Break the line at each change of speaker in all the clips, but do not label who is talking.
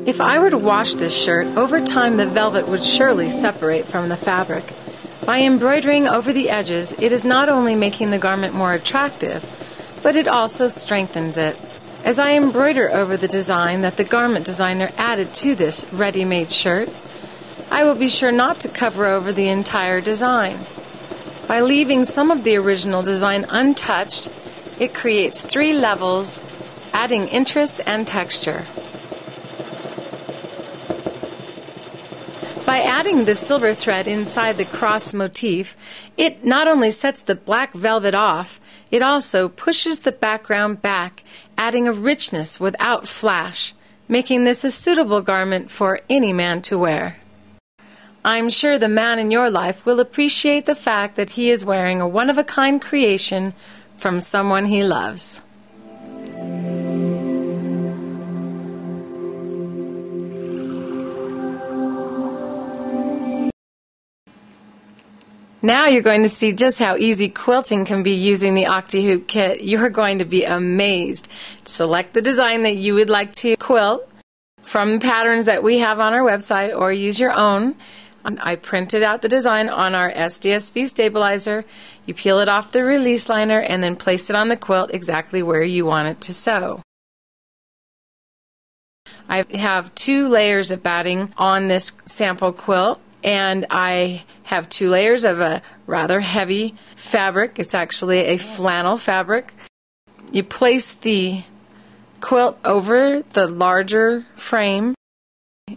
If I were to wash this shirt, over time the velvet would surely separate from the fabric. By embroidering over the edges, it is not only making the garment more attractive, but it also strengthens it. As I embroider over the design that the garment designer added to this ready-made shirt, I will be sure not to cover over the entire design. By leaving some of the original design untouched, it creates 3 levels, adding interest and texture. By adding the silver thread inside the cross motif, it not only sets the black velvet off, it also pushes the background back, adding a richness without flash, making this a suitable garment for any man to wear. I'm sure the man in your life will appreciate the fact that he is wearing a one-of-a-kind creation from someone he loves. Now you're going to see just how easy quilting can be using the Octi-Hoop kit. You're going to be amazed. Select the design that you would like to quilt from patterns that we have on our website, or use your own. I printed out the design on our SDSV stabilizer. You peel it off the release liner and then place it on the quilt exactly where you want it to sew. I have 2 layers of batting on this sample quilt, and I have 2 layers of a rather heavy fabric. It's actually a flannel fabric. You place the quilt over the larger frame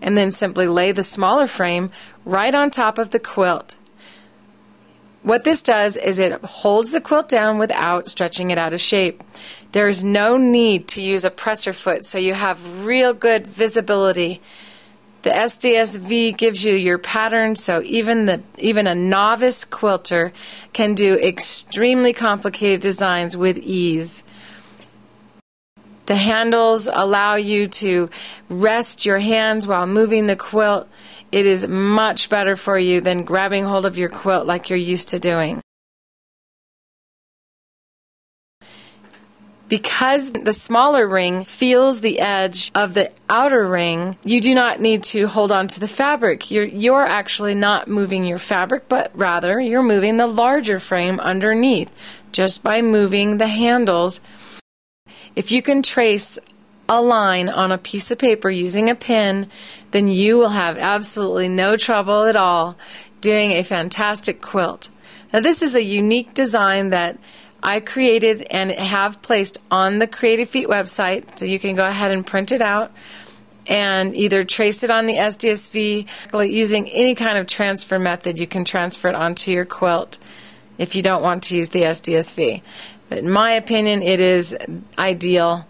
and then simply lay the smaller frame right on top of the quilt. What this does is it holds the quilt down without stretching it out of shape. There is no need to use a presser foot, so you have real good visibility. The SDSV gives you your pattern, so even a novice quilter can do extremely complicated designs with ease. The handles allow you to rest your hands while moving the quilt. It is much better for you than grabbing hold of your quilt like you're used to doing. Because the smaller ring feels the edge of the outer ring, you do not need to hold on to the fabric. You're actually not moving your fabric, but rather you're moving the larger frame underneath just by moving the handles. If you can trace a line on a piece of paper using a pen, then you will have absolutely no trouble at all doing a fantastic quilt. Now, this is a unique design that I created and have placed on the Creative Feet website, so you can go ahead and print it out and either trace it on the SDSV. Using any kind of transfer method, you can transfer it onto your quilt if you don't want to use the SDSV. But in my opinion, it is ideal.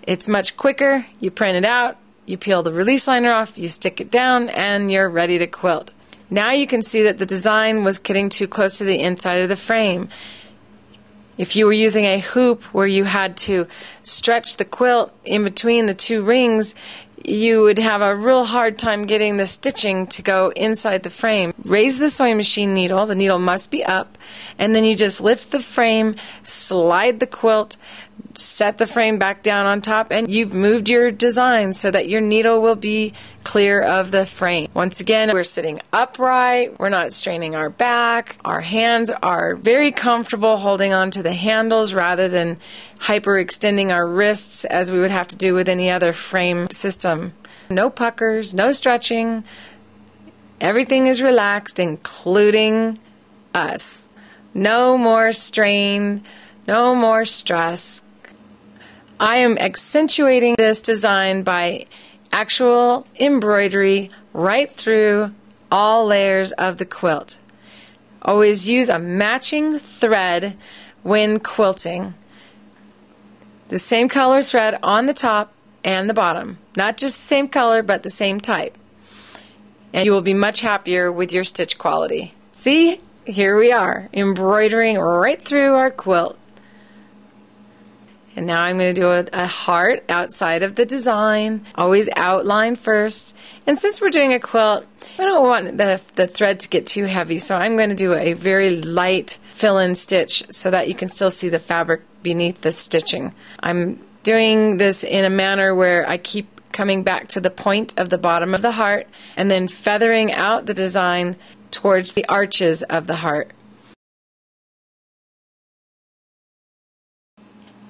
It's much quicker. You print it out, you peel the release liner off, you stick it down, and you're ready to quilt. Now you can see that the design was getting too close to the inside of the frame. If you were using a hoop where you had to stretch the quilt in between the 2 rings, you would have a real hard time getting the stitching to go inside the frame. Raise the sewing machine needle, the needle must be up, and then you just lift the frame, slide the quilt, set the frame back down on top, and you've moved your design so that your needle will be clear of the frame. Once again, we're sitting upright, we're not straining our back, our hands are very comfortable holding on to the handles rather than hyperextending our wrists as we would have to do with any other frame system. No puckers, no stretching, everything is relaxed, including us. No more strain, no more stress. I am accentuating this design by actual embroidery right through all layers of the quilt. Always use a matching thread when quilting. The same color thread on the top and the bottom. Not just the same color, but the same type. And you will be much happier with your stitch quality. See? Here we are, embroidering right through our quilt. And now I'm going to do a heart outside of the design. Always outline first. And since we're doing a quilt, I don't want the thread to get too heavy, so I'm going to do a very light fill-in stitch so that you can still see the fabric beneath the stitching. I'm doing this in a manner where I keep coming back to the point of the bottom of the heart, and then feathering out the design towards the arches of the heart.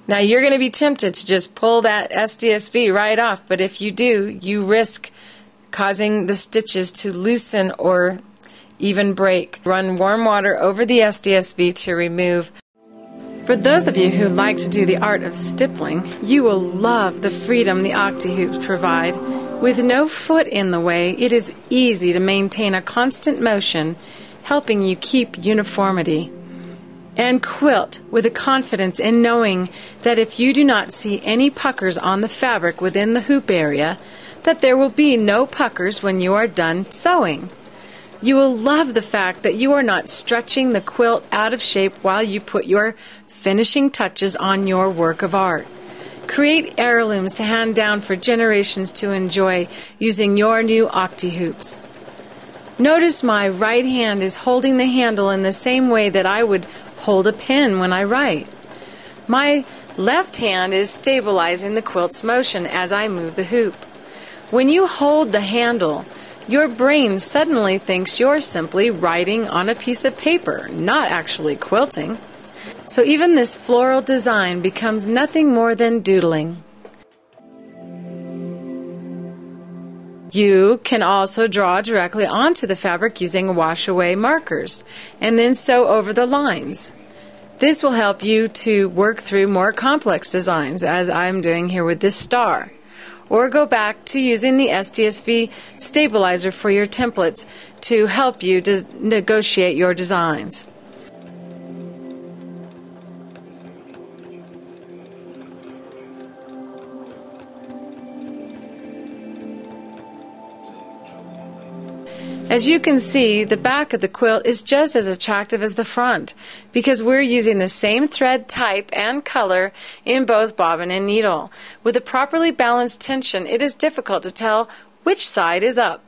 Now you're going to be tempted to just pull that SDSV right off, but if you do, you risk causing the stitches to loosen or even break. Run warm water over the SDSV to remove. For those of you who like to do the art of stippling, you will love the freedom the Octi-Hoops provide. With no foot in the way, it is easy to maintain a constant motion, helping you keep uniformity. And quilt with a confidence in knowing that if you do not see any puckers on the fabric within the hoop area, that there will be no puckers when you are done sewing. You will love the fact that you are not stretching the quilt out of shape while you put your finishing touches on your work of art. Create heirlooms to hand down for generations to enjoy using your new Octi-Hoops. Notice my right hand is holding the handle in the same way that I would hold a pen when I write. My left hand is stabilizing the quilt's motion as I move the hoop. When you hold the handle, your brain suddenly thinks you're simply writing on a piece of paper, not actually quilting. So even this floral design becomes nothing more than doodling. You can also draw directly onto the fabric using washaway markers and then sew over the lines. This will help you to work through more complex designs, as I'm doing here with this star. Or go back to using the SDSV stabilizer for your templates to help you negotiate your designs. As you can see, the back of the quilt is just as attractive as the front because we're using the same thread type and color in both bobbin and needle. With a properly balanced tension, it is difficult to tell which side is up.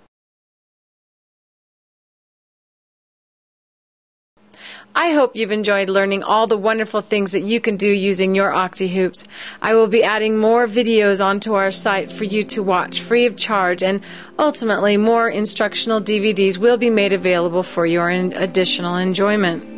I hope you've enjoyed learning all the wonderful things that you can do using your Octi-Hoops. I will be adding more videos onto our site for you to watch free of charge, and ultimately more instructional DVDs will be made available for your additional enjoyment.